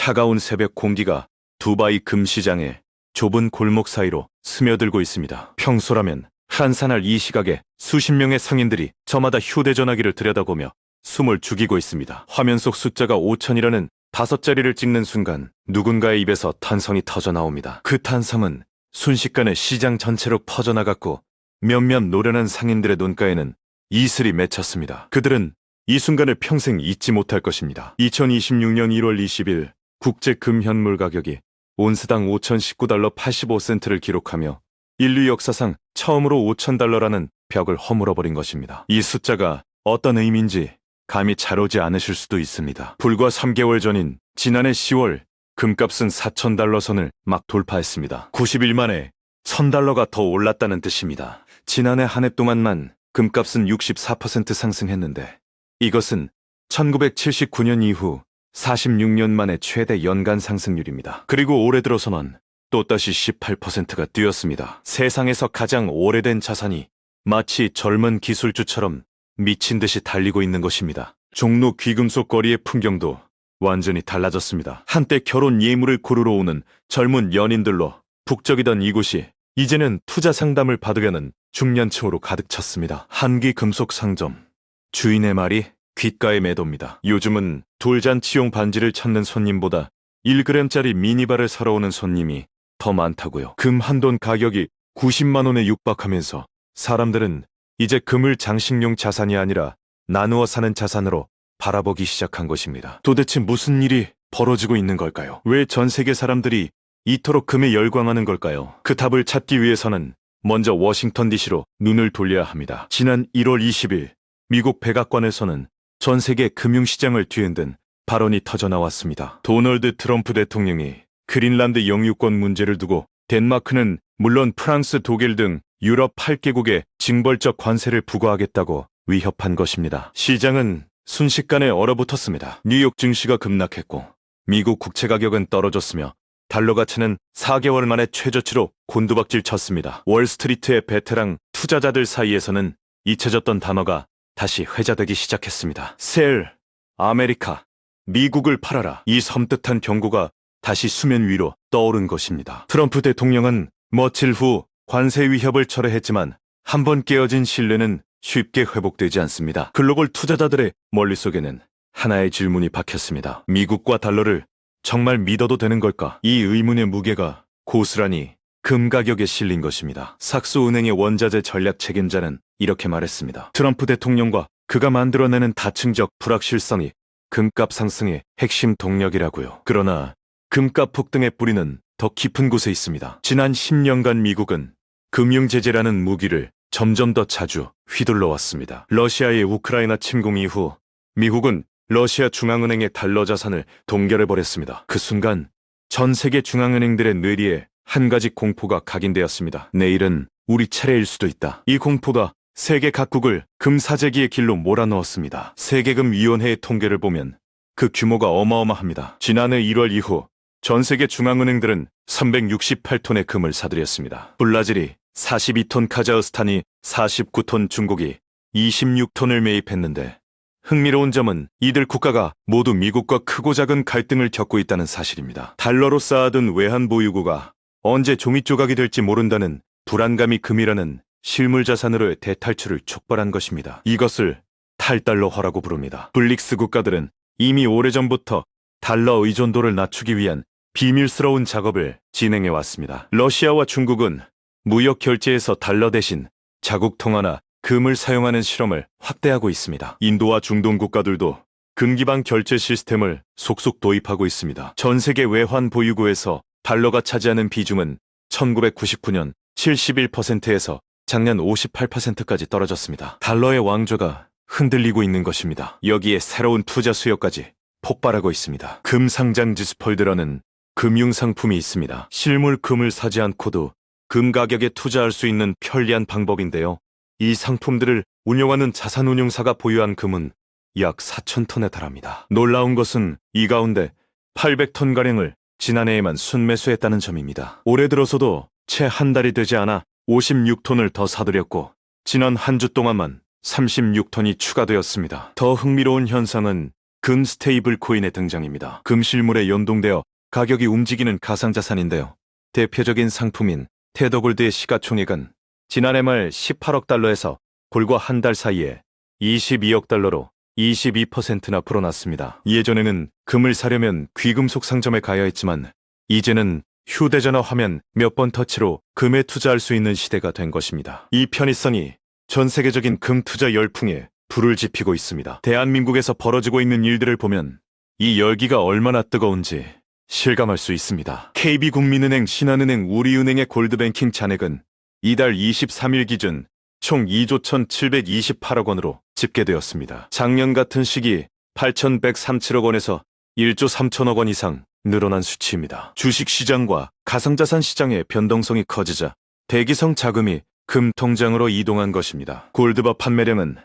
차가운 새벽 공기가 두바이 금시장의 좁은 골목 사이로 스며들고 있습니다. 평소라면 한산할 이 시각에 수십 명의 상인들이 저마다 휴대전화기를 들여다보며 숨을 죽이고 있습니다. 화면 속 숫자가 5천이라는 5자리를 찍는 순간 누군가의 입에서 탄성이 터져 나옵니다. 그 탄성은 순식간에 시장 전체로 퍼져나갔고 몇몇 노련한 상인들의 눈가에는 이슬이 맺혔습니다. 그들은 이 순간을 평생 잊지 못할 것입니다. 2026년 1월 20일 국제 금현물 가격이 온스당 5,019달러 85센트를 기록하며 인류 역사상 처음으로 5,000달러라는 벽을 허물어버린 것입니다. 이 숫자가 어떤 의미인지 감이 잘 오지 않으실 수도 있습니다. 불과 3개월 전인 지난해 10월 금값은 4,000달러 선을 막 돌파했습니다. 90일 만에 1,000달러가 더 올랐다는 뜻입니다. 지난해 한 해 동안만 금값은 64% 상승했는데 이것은 1979년 이후 46년 만에 최대 연간 상승률입니다. 그리고 올해 들어서는 또다시 18%가 뛰었습니다. 세상에서 가장 오래된 자산이 마치 젊은 기술주처럼 미친 듯이 달리고 있는 것입니다. 종로 귀금속 거리의 풍경도 완전히 달라졌습니다. 한때 결혼 예물을 고르러 오는 젊은 연인들로 북적이던 이곳이 이제는 투자 상담을 받으려는 중년층으로 가득 찼습니다. 한기 금속 상점. 주인의 말이 귓가에 매도입니다. 요즘은 돌잔치용 반지를 찾는 손님보다 1g짜리 미니바를 사러 오는 손님이 더 많다고요. 금 한 돈 가격이 90만 원에 육박하면서 사람들은 이제 금을 장식용 자산이 아니라 나누어 사는 자산으로 바라보기 시작한 것입니다. 도대체 무슨 일이 벌어지고 있는 걸까요? 왜 전 세계 사람들이 이토록 금에 열광하는 걸까요? 그 답을 찾기 위해서는 먼저 워싱턴 DC로 눈을 돌려야 합니다. 지난 1월 20일 미국 백악관에서는 전 세계 금융시장을 뒤흔든 발언이 터져나왔습니다. 도널드 트럼프 대통령이 그린란드 영유권 문제를 두고 덴마크는 물론 프랑스, 독일 등 유럽 8개국에 징벌적 관세를 부과하겠다고 위협한 것입니다. 시장은 순식간에 얼어붙었습니다. 뉴욕 증시가 급락했고 미국 국채 가격은 떨어졌으며 달러 가치는 4개월 만에 최저치로 곤두박질 쳤습니다. 월스트리트의 베테랑 투자자들 사이에서는 잊혀졌던 단어가 다시 회자되기 시작했습니다. 셀, 아메리카, 미국을 팔아라. 이 섬뜩한 경고가 다시 수면 위로 떠오른 것입니다. 트럼프 대통령은 며칠 후 관세 위협을 철회했지만 한번 깨어진 신뢰는 쉽게 회복되지 않습니다. 글로벌 투자자들의 머릿속에는 하나의 질문이 박혔습니다. 미국과 달러를 정말 믿어도 되는 걸까? 이 의문의 무게가 고스란히 금 가격에 실린 것입니다. 삭소은행의 원자재 전략 책임자는 이렇게 말했습니다. 트럼프 대통령과 그가 만들어내는 다층적 불확실성이 금값 상승의 핵심 동력이라고요. 그러나 금값 폭등의 뿌리는 더 깊은 곳에 있습니다. 지난 10년간 미국은 금융제재라는 무기를 점점 더 자주 휘둘러 왔습니다. 러시아의 우크라이나 침공 이후 미국은 러시아 중앙은행의 달러 자산을 동결해버렸습니다. 그 순간 전 세계 중앙은행들의 뇌리에 한 가지 공포가 각인되었습니다. 내일은 우리 차례일 수도 있다. 이 공포가 세계 각국을 금사재기의 길로 몰아넣었습니다. 세계금위원회의 통계를 보면 그 규모가 어마어마합니다. 지난해 1월 이후 전 세계 중앙은행들은 368톤의 금을 사들였습니다. 브라질이 42톤, 카자흐스탄이 49톤, 중국이 26톤을 매입했는데 흥미로운 점은 이들 국가가 모두 미국과 크고 작은 갈등을 겪고 있다는 사실입니다. 달러로 쌓아둔 외환 보유고가 언제 종이 조각이 될지 모른다는 불안감이 금이라는 실물 자산으로의 대탈출을 촉발한 것입니다. 이것을 탈달러화라고 부릅니다. 블릭스 국가들은 이미 오래전부터 달러 의존도를 낮추기 위한 비밀스러운 작업을 진행해왔습니다. 러시아와 중국은 무역 결제에서 달러 대신 자국 통화나 금을 사용하는 실험을 확대하고 있습니다. 인도와 중동 국가들도 금 기반 결제 시스템을 속속 도입하고 있습니다. 전 세계 외환 보유고에서 달러가 차지하는 비중은 1999년 71%에서 작년 58%까지 떨어졌습니다. 달러의 왕좌가 흔들리고 있는 것입니다. 여기에 새로운 투자 수요까지 폭발하고 있습니다. 금상장지수펄드라는 금융상품이 있습니다. 실물 금을 사지 않고도 금 가격에 투자할 수 있는 편리한 방법인데요. 이 상품들을 운영하는 자산운용사가 보유한 금은 약 4,000톤에 달합니다. 놀라운 것은 이 가운데 800톤가량을 지난해에만 순매수했다는 점입니다. 올해 들어서도 채 한 달이 되지 않아 56톤을 더 사들였고 지난 한 주 동안만 36톤이 추가되었습니다. 더 흥미로운 현상은 금 스테이블 코인의 등장입니다. 금 실물에 연동되어 가격이 움직이는 가상자산인데요. 대표적인 상품인 테더골드의 시가총액은 지난해 말 18억 달러에서 불과 한 달 사이에 22억 달러로 22%나 불어났습니다. 예전에는 금을 사려면 귀금속 상점에 가야 했지만 이제는 휴대전화 화면 몇 번 터치로 금에 투자할 수 있는 시대가 된 것입니다. 이 편의성이 전 세계적인 금 투자 열풍에 불을 지피고 있습니다. 대한민국에서 벌어지고 있는 일들을 보면 이 열기가 얼마나 뜨거운지 실감할 수 있습니다. KB국민은행, 신한은행, 우리은행의 골드뱅킹 잔액은 이달 23일 기준 총 2조 1,728억 원으로 집계되었습니다. 작년 같은 시기 8,137억 원에서 1조 3천억 원 이상 늘어난 수치입니다. 주식시장과 가상자산 시장의 변동성이 커지자 대기성 자금이 금 통장으로 이동한 것입니다. 골드바 판매량은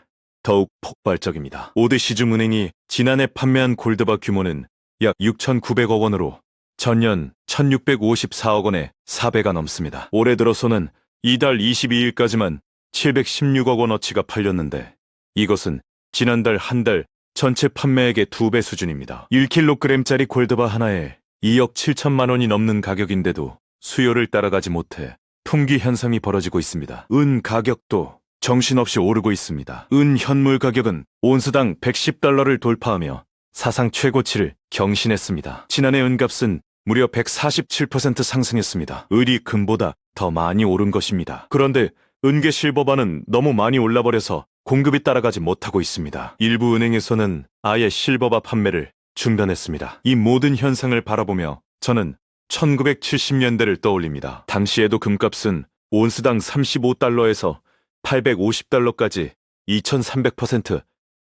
더욱 폭발적입니다. 5대 시중은행이 지난해 판매한 골드바 규모는 약 6,900억 원으로 전년 1,654억 원의 4배가 넘습니다. 올해 들어서는 이달 22일까지만 716억 원어치가 팔렸는데 이것은 지난달 한 달 전체 판매액의 2배 수준입니다. 1kg짜리 골드바 하나에 2억 7천만 원이 넘는 가격인데도 수요를 따라가지 못해 품귀 현상이 벌어지고 있습니다. 은 가격도 정신없이 오르고 있습니다. 은 현물 가격은 온스당 110달러를 돌파하며 사상 최고치를 경신했습니다. 지난해 은값은 무려 147% 상승했습니다. 을이 금보다 더 많이 오른 것입니다. 그런데 은계 실버바는 너무 많이 올라버려서 공급이 따라가지 못하고 있습니다. 일부 은행에서는 아예 실버바 판매를 중단했습니다. 이 모든 현상을 바라보며 저는 1970년대를 떠올립니다. 당시에도 금값은 온스당 35달러에서 850달러까지 2300%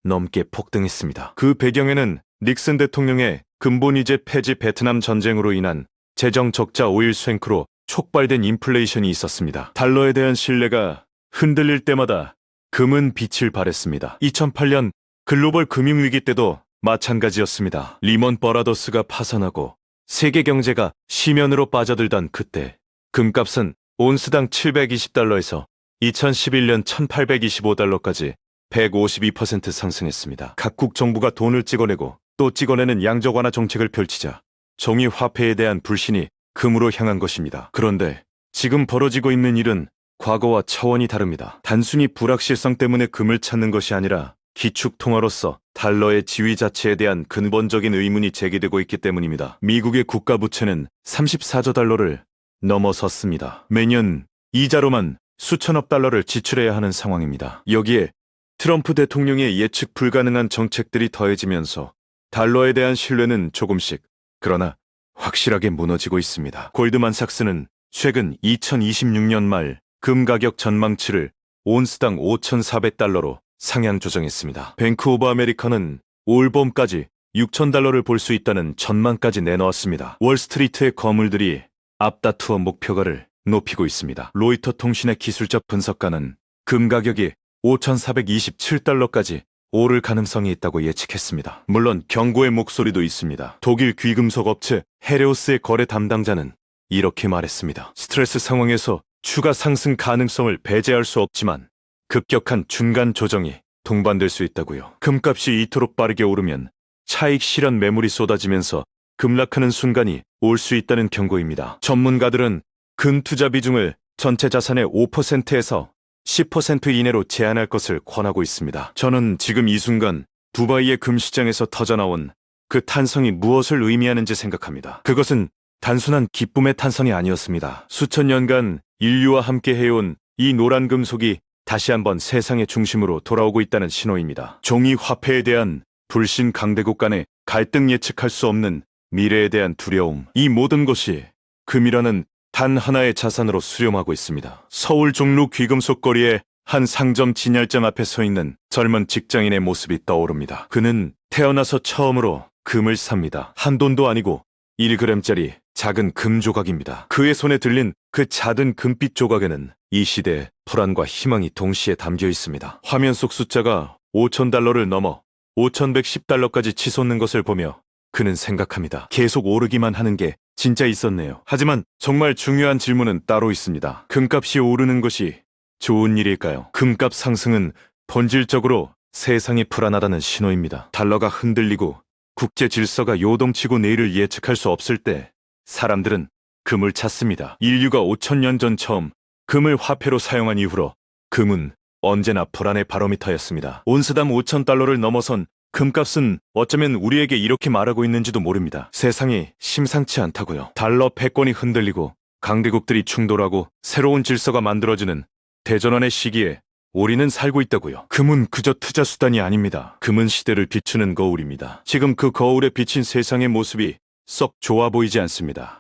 넘게 폭등했습니다. 그 배경에는 닉슨 대통령의 근본이제 폐지 베트남 전쟁으로 인한 재정 적자 오일 쐐크로 촉발된 인플레이션이 있었습니다. 달러에 대한 신뢰가 흔들릴 때마다 금은 빛을 발했습니다. 2008년 글로벌 금융위기 때도 마찬가지였습니다. 리먼 버라더스가 파산하고 세계 경제가 심연으로 빠져들던 그때 금값은 온스당 720달러에서 2011년 1825달러까지 152% 상승했습니다. 각국 정부가 돈을 찍어내고 또 찍어내는 양적 완화 정책을 펼치자 종이 화폐에 대한 불신이 금으로 향한 것입니다. 그런데 지금 벌어지고 있는 일은 과거와 차원이 다릅니다. 단순히 불확실성 때문에 금을 찾는 것이 아니라 기축통화로서 달러의 지위 자체에 대한 근본적인 의문이 제기되고 있기 때문입니다. 미국의 국가부채는 34조 달러를 넘어섰습니다. 매년 이자로만 수천억 달러를 지출해야 하는 상황입니다. 여기에 트럼프 대통령의 예측 불가능한 정책들이 더해지면서 달러에 대한 신뢰는 조금씩 그러나 확실하게 무너지고 있습니다. 골드만삭스는 최근 2026년 말 금 가격 전망치를 온스당 5,400달러로 상향 조정했습니다. 뱅크 오브 아메리카는 올 봄까지 6,000달러를 볼 수 있다는 전망까지 내놓았습니다. 월스트리트의 거물들이 앞다투어 목표가를 높이고 있습니다. 로이터 통신의 기술적 분석가는 금 가격이 5,427달러까지 오를 가능성이 있다고 예측했습니다. 물론 경고의 목소리도 있습니다. 독일 귀금속 업체 헤레오스의 거래 담당자는 이렇게 말했습니다. 스트레스 상황에서 추가 상승 가능성을 배제할 수 없지만 급격한 중간 조정이 동반될 수 있다고요. 금값이 이토록 빠르게 오르면 차익 실현 매물이 쏟아지면서 급락하는 순간이 올 수 있다는 경고입니다. 전문가들은 금 투자 비중을 전체 자산의 5%에서 10% 이내로 제한할 것을 권하고 있습니다. 저는 지금 이 순간 두바이의 금 시장에서 터져나온 그 탄성이 무엇을 의미하는지 생각합니다. 그것은 단순한 기쁨의 탄성이 아니었습니다. 수천 년간 인류와 함께 해온 이 노란 금속이 다시 한번 세상의 중심으로 돌아오고 있다는 신호입니다. 종이 화폐에 대한 불신 강대국 간의 갈등 예측할 수 없는 미래에 대한 두려움, 이 모든 것이 금이라는 단 하나의 자산으로 수렴하고 있습니다. 서울 종로 귀금속 거리에 한 상점 진열장 앞에 서 있는 젊은 직장인의 모습이 떠오릅니다. 그는 태어나서 처음으로 금을 삽니다. 한 돈도 아니고 1g짜리 작은 금 조각입니다. 그의 손에 들린 그 작은 금빛 조각에는 이 시대의 불안과 희망이 동시에 담겨 있습니다. 화면 속 숫자가 5,000달러를 넘어 5,110달러까지 치솟는 것을 보며 그는 생각합니다. 계속 오르기만 하는 게 진짜 있었네요. 하지만 정말 중요한 질문은 따로 있습니다. 금값이 오르는 것이 좋은 일일까요? 금값 상승은 본질적으로 세상이 불안하다는 신호입니다. 달러가 흔들리고 국제 질서가 요동치고 내일을 예측할 수 없을 때 사람들은 금을 찾습니다. 인류가 5천년 전 처음 금을 화폐로 사용한 이후로 금은 언제나 불안의 바로미터였습니다. 온스당 5,000달러를 넘어선 금값은 어쩌면 우리에게 이렇게 말하고 있는지도 모릅니다. 세상이 심상치 않다고요. 달러 패권이 흔들리고 강대국들이 충돌하고 새로운 질서가 만들어지는 대전환의 시기에 우리는 살고 있다고요. 금은 그저 투자 수단이 아닙니다. 금은 시대를 비추는 거울입니다. 지금 그 거울에 비친 세상의 모습이 썩 좋아 보이지 않습니다.